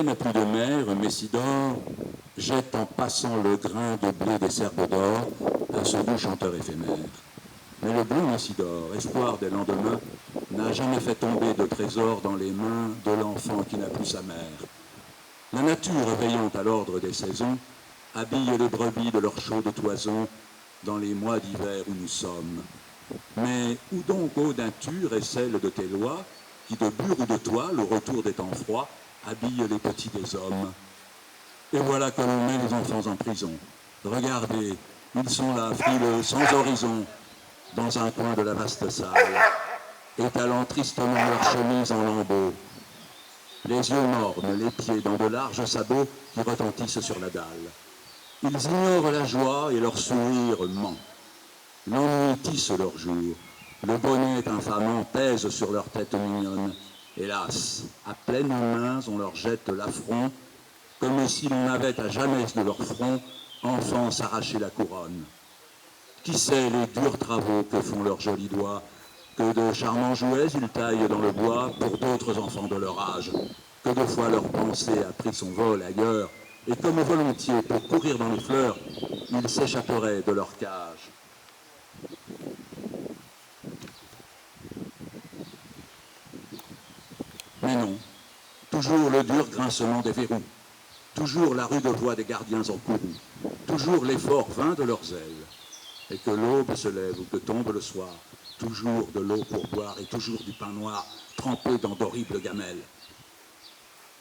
n'a plus de mère, Messidor jette en passant le grain de blé des serbes d'or à ce doux chanteur éphémère. Mais le bleu Messidor, espoir des lendemains, n'a jamais fait tomber de trésor dans les mains de l'enfant qui n'a plus sa mère. La nature, veillant à l'ordre des saisons, habille les brebis de leur chaude toison dans les mois d'hiver où nous sommes. Mais où donc, ô nature, est celle de tes lois, qui de bure ou de toile, au retour des temps froids, habille les petits des hommes? Et voilà que l'on met les enfants en prison. Regardez, ils sont là, frileux, sans horizon, dans un coin de la vaste salle, étalant tristement leurs chemises en lambeaux. Les yeux mornes, les pieds dans de larges sabots qui retentissent sur la dalle. Ils ignorent la joie et leur sourire ment. L'ennui tisse leurs jours. Le bonnet infamant pèse sur leur tête mignonne. Hélas, à pleines mains, on leur jette l'affront, comme si l'on avait à jamais de leur front enfants s'arracher la couronne. Qui sait les durs travaux que font leurs jolis doigts, que de charmants jouets ils taillent dans le bois pour d'autres enfants de leur âge, que de fois leur pensée a pris son vol ailleurs, et comme volontiers pour courir dans les fleurs, ils s'échapperaient de leur cage. Mais non, toujours le dur grincement des verrous, toujours la rude voix des gardiens en courroux, toujours l'effort vain de leurs ailes, et que l'aube se lève ou que tombe le soir, toujours de l'eau pour boire et toujours du pain noir trempé dans d'horribles gamelles.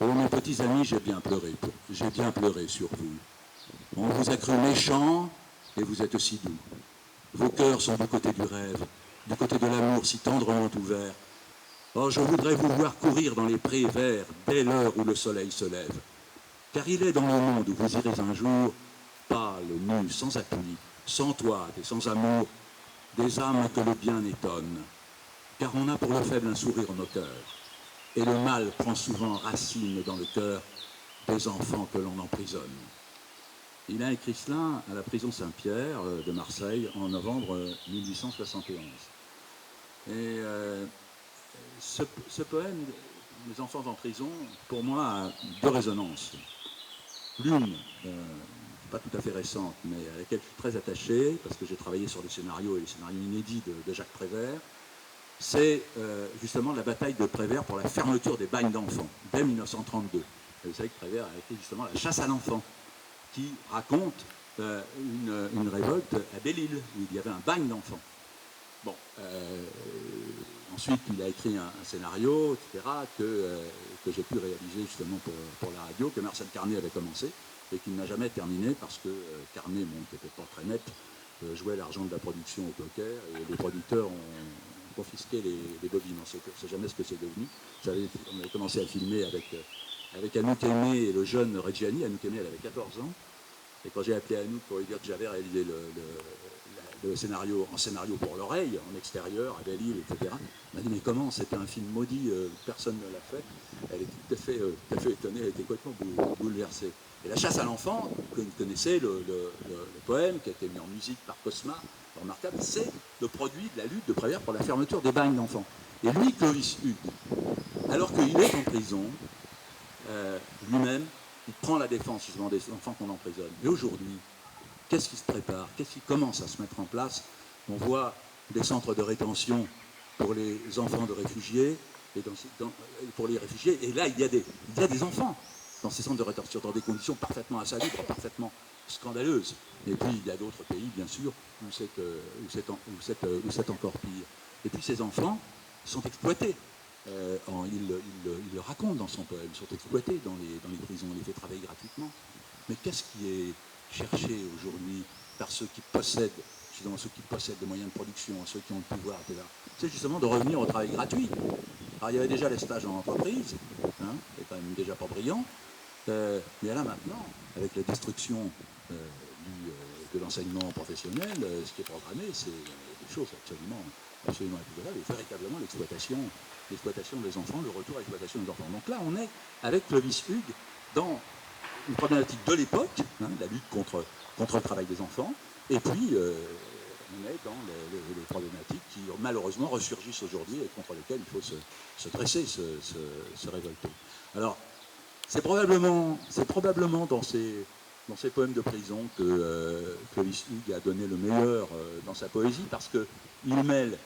Oh mes petits amis, j'ai bien pleuré sur vous. On vous a cru méchants et vous êtes si doux. Vos cœurs sont du côté du rêve, du côté de l'amour si tendrement ouvert. Oh, je voudrais vous voir courir dans les prés verts dès l'heure où le soleil se lève. Car il est dans le monde où vous irez un jour, pâle, nu, sans appui, sans toit et sans amour, des âmes que le bien étonne. Car on a pour le faible un sourire en nos cœurs. Et le mal prend souvent racine dans le cœur des enfants que l'on emprisonne. Il a écrit cela à la prison Saint-Pierre de Marseille en novembre 1871. Et ce poème, Les enfants en prison, pour moi, a deux résonances. L'une, pas tout à fait récente, mais à laquelle je suis très attaché, parce que j'ai travaillé sur les scénarios et les scénarios inédits de Jacques Prévert, c'est justement la bataille de Prévert pour la fermeture des bagnes d'enfants, dès 1932. Et vous savez que Prévert a écrit justement La chasse à l'enfant, qui raconte une révolte à Belle-Île, où il y avait un bagne d'enfants. Bon, ensuite il a écrit un scénario, etc., que j'ai pu réaliser justement pour la radio, que Marcel Carné avait commencé, et qu'il n'a jamais terminé, parce que Carné, bon, qui n'était pas très net, jouait l'argent de la production au poker, et les producteurs ont confisqué les bobines. On ne sait jamais ce que c'est devenu. On avait commencé à filmer avec Anouk Aimé et le jeune Reggiani. Anouk Aimé, elle avait 14 ans. Et quand j'ai appelé Anouk pour lui dire que j'avais réalisé le scénario, en scénario pour l'oreille, en extérieur, à Belle-Île, etc., elle m'a dit, mais comment? C'était un film maudit, personne ne l'a fait. Elle était tout à fait étonnée, elle était complètement bouleversée. Et La chasse à l'enfant, que vous connaissez, le poème qui a été mis en musique par Cosma, remarquable, c'est le produit de la lutte de Prévert pour la fermeture des bagnes d'enfants. Et lui, Clovis Hugues, alors qu'il est en prison, lui-même, il prend la défense justement des enfants qu'on emprisonne. Et aujourd'hui, qu'est-ce qui se prépare? Qu'est-ce qui commence à se mettre en place? On voit des centres de rétention pour les enfants de réfugiés, et pour les réfugiés, et là, il y a des enfants dans ces centres de rétention, dans des conditions parfaitement insalubres, parfaitement scandaleuses. Et puis, il y a d'autres pays, bien sûr, où c'est encore pire. Et puis, ces enfants sont exploités. Il le raconte dans son poème, sont exploités dans les prisons, on les fait travailler gratuitement. Mais qu'est-ce qui est cherché aujourd'hui par ceux qui possèdent, justement ceux qui possèdent des moyens de production, ceux qui ont le pouvoir, etc. C'est justement de revenir au travail gratuit. Alors il y avait déjà les stages en entreprise, hein, c'est quand même déjà pas brillant, mais là maintenant, avec la destruction de l'enseignement professionnel, ce qui est programmé, c'est des choses absolument épouvantables, et véritablement l'exploitation des enfants, le retour à l'exploitation des enfants. Donc là, on est avec Clovis Hugues dans une problématique de l'époque, hein, la lutte contre le travail des enfants, et puis on est dans les problématiques qui malheureusement ressurgissent aujourd'hui et contre lesquelles il faut se dresser, se révolter. Alors, C'est probablement dans ces poèmes de prison que Clovis Hugues a donné le meilleur dans sa poésie, parce qu'il mêle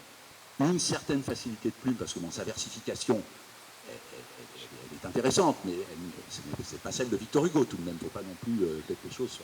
une certaine facilité de plume, parce que sa versification elle est intéressante, mais ce n'est pas celle de Victor Hugo tout de même. Il ne faut pas non plus quelque chose